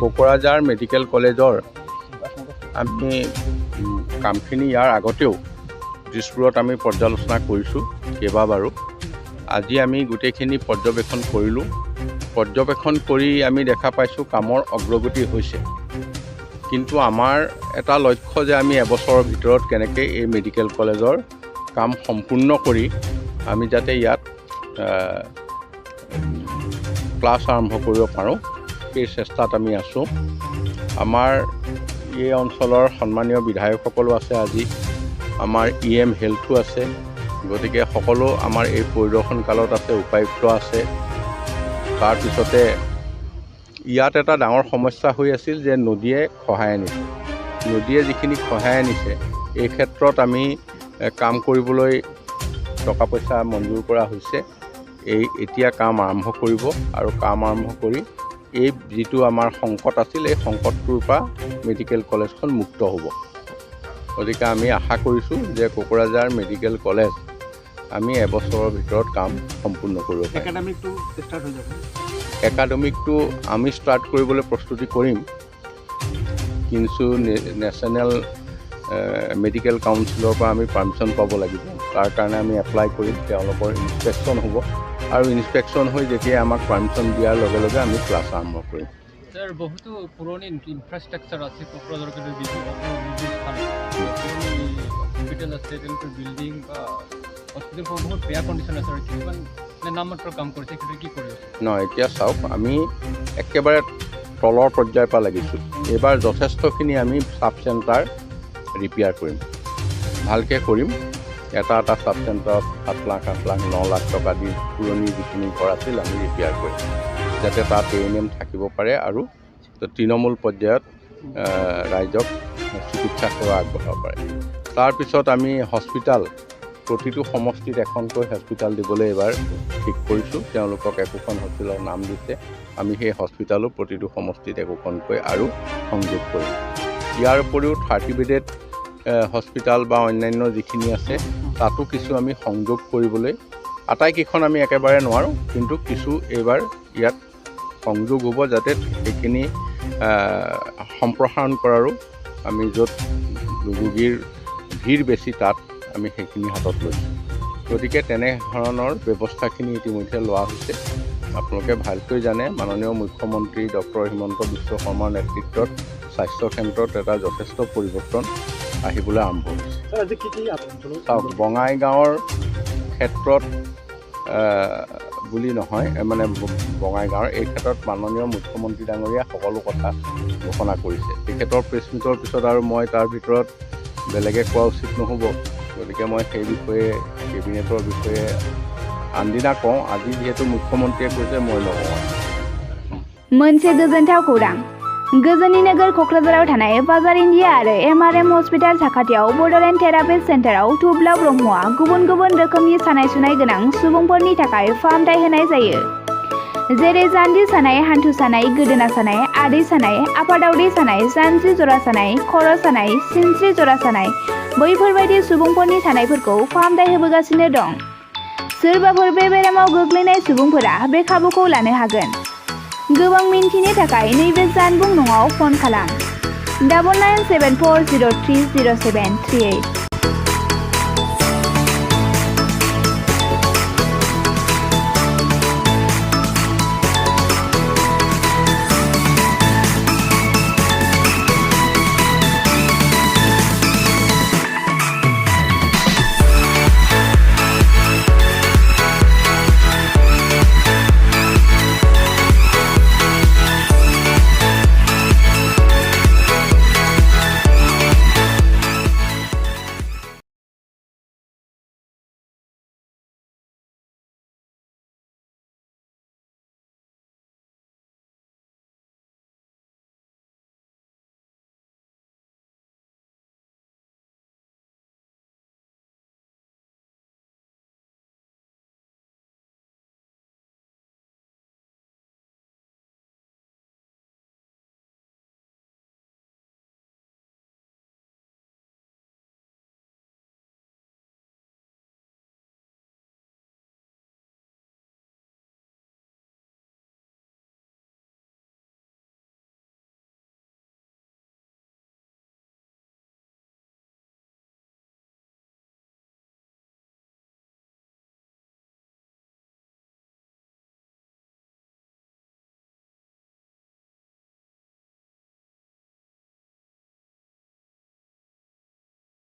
Kokrajhar medical কলেজৰ আমি কামখিনি ইয়াৰ আগতেও দিছপুৰত আমি পৰ্যালোচনা কৰিছোঁ কেইবাবাৰো। আজি আমি গোটেইখিনি পৰ্যবেক্ষণ কৰিলোঁ। পৰ্যবেক্ষণ কৰি আমি দেখা পাইছোঁ কামৰ অগ্ৰগতি হৈছে, কিন্তু আমাৰ এটা লক্ষ্য যে আমি এবছৰৰ ভিতৰত কেনেকৈ এই মেডিকেল কলেজৰ কাম সম্পূৰ্ণ কৰি আমি যাতে ইয়াত ক্লাছ আৰম্ভ কৰিব পাৰোঁ, সেই চেষ্টাত আমি আছোঁ। আমাৰ এই অঞ্চলৰ সন্মানীয় বিধায়কসকলো আছে, আজি আমাৰ EM হেল্থো আছে, গতিকে সকলো আমাৰ এই পৰিদৰ্শন কালত আছে, উপায়ুক্ত আছে। তাৰপিছতে ইয়াত এটা ডাঙৰ সমস্যা হৈ আছিল যে নদীয়ে খহাই আনিছে। নদীয়ে যিখিনি খহাই আনিছে, এই ক্ষেত্ৰত আমি কাম কৰিবলৈ টকা পইচা মঞ্জুৰ কৰা হৈছে। এতিয়া কাম আৰম্ভ কৰিব আৰু কাম আৰম্ভ কৰি এই যিটো আমাৰ সংকট আছিল, এই সংকটটোৰ পৰা মেডিকেল কলেজখন মুক্ত হ'ব। গতিকে আমি আশা কৰিছোঁ যে কোকৰাঝাৰ মেডিকেল কলেজ আমি এবছৰৰ ভিতৰত কাম সম্পূৰ্ণ কৰিব পাৰিম। একাডেমিকটো আমি ষ্টাৰ্ট কৰিবলৈ প্ৰস্তুতি কৰিম, কিন্তু নেশ্যনেল মেডিকেল কাউন্সিলৰ পৰা আমি পাৰ্মিশ্যন পাব লাগিব। তাৰ কাৰণে আমি এপ্লাই কৰিম, তেওঁলোকৰ ইনস্পেকশ্যন হ'ব আৰু ইনস্পেকশ্যন হৈ যেতিয়া আমাক পাৰ্মিশ্যন দিয়াৰ লগে লগে আমি ক্লাছ আৰম্ভ কৰিম। স্যাৰ, বহুতো পুৰণি ইনফ্ৰাষ্ট্ৰাকচাৰ আছে কোকৰাঝাৰৰ হস্পিটেল আছে, তেওঁলোকৰ বিল্ডিং বা হস্পিটেলবোৰ বহুত বেয়া কণ্ডিশ্যন আছে আৰু কিছুমান নামমাত্ৰ কাম কৰিছে, সেইটো কি কৰি আছে? নহয়, এতিয়া চাওক, আমি একেবাৰে তলৰ পৰ্যায়ৰ পৰা লাগিছোঁ। এইবাৰ যথেষ্টখিনি আমি চাব চেণ্টাৰ ৰিপেয়াৰ কৰিম, ভালকৈ কৰিম। এটা চাব চেণ্টাৰত 7 লাখ, 8 লাখ, 9 লাখ টকা দি পুৰণি যিখিনি ঘৰ আছিল আমি ৰিপেয়াৰ কৰিম, যাতে তাত ANM থাকিব পাৰে আৰু তৃণমূল পৰ্যায়ত ৰাইজক চিকিৎসা সেৱা আগবঢ়াব পাৰে। তাৰপিছত আমি হস্পিটেল, প্ৰতিটো সমষ্টিত এখনকৈ হস্পিটেল দিবলৈ এইবাৰ ঠিক কৰিছোঁ। তেওঁলোকক একোখন হস্পিটেলৰ নাম দিছে, আমি সেই হস্পিটেলো প্ৰতিটো সমষ্টিত একোখনকৈ আৰু সংযোগ কৰিম। ইয়াৰ উপৰিও 30 বেডেড হস্পিটেল বা অন্যান্য যিখিনি আছে, তাতো কিছু আমি সংযোগ কৰিবলৈ, আটাইকেইখন আমি একেবাৰে নোৱাৰোঁ, কিন্তু কিছু এইবাৰ ইয়াত সংযোগ হ'ব, যাতে সেইখিনি সম্প্ৰসাৰণ কৰাৰো আমি য'ত ৰোগীৰ ভিৰ বেছি তাত আমি সেইখিনি হাতত লৈছোঁ। গতিকে তেনেধৰণৰ ব্যৱস্থাখিনি ইতিমধ্যে লোৱা হৈছে। আপোনালোকে ভালকৈ জানে, মাননীয় মুখ্যমন্ত্ৰী ডক্টৰ হিমন্ত বিশ্ব শৰ্মাৰ নেতৃত্বত স্বাস্থ্য কেন্দ্ৰত এটা যথেষ্ট পৰিৱৰ্তন আহিবলৈ আৰম্ভ হৈছে। চাওক, বঙাইগাঁৱৰ ক্ষেত্ৰত বুলি নহয়, মানে বঙাইগাঁৱৰ এই ক্ষেত্ৰত মাননীয় মুখ্যমন্ত্ৰী ডাঙৰীয়া সকলো কথা ঘোষণা কৰিছে। তেখেতৰ প্ৰেছ মিটৰ পিছত আৰু মই তাৰ ভিতৰত বেলেগে কোৱা উচিত নহ'ব। গতিকে মই সেই বিষয়ে, কেবিনেটৰ বিষয়ে আনদিনা কওঁ। আজি যিহেতু মুখ্যমন্ত্ৰীয়ে কৈছে, মই নকওঁ। मोनसे गोजोनथाव खौरां। गोजोननि नोगोर क'क्राझाराव थानाय बाजार इन्डिया आरो MRM हस्पिटाल साखाथियाव बड'लेण्ड थेरापि सेन्टाराव थुब्ला ब्रह्मआ गुबुन गुबुन रोखोमनि सानाय सुनाय गोनां सुबुंफोरनि थाखाय फाहामथाय होनाय जायो। जेरै जान्जि सानाय, हान्थु सानाय, गोदोना सानाय, आदै सानाय, आफादावदै सानाय, जानजि जरा सानाय, खर' सानाय, सिनस्रि जरा सानाय, बैफोरबायदि सुबुंफोरनि सानायफोरखौ फाहामथाय होबोगासिनो दं। सोरबाफोर बे बेरामाव गोग्लैनाय सुबुंफोरा बे खाबुखौ लानो हागोन। गोबां मिन्थिनो थाखाय नैबे जानबुं नङाव फन खालाम 9974030738।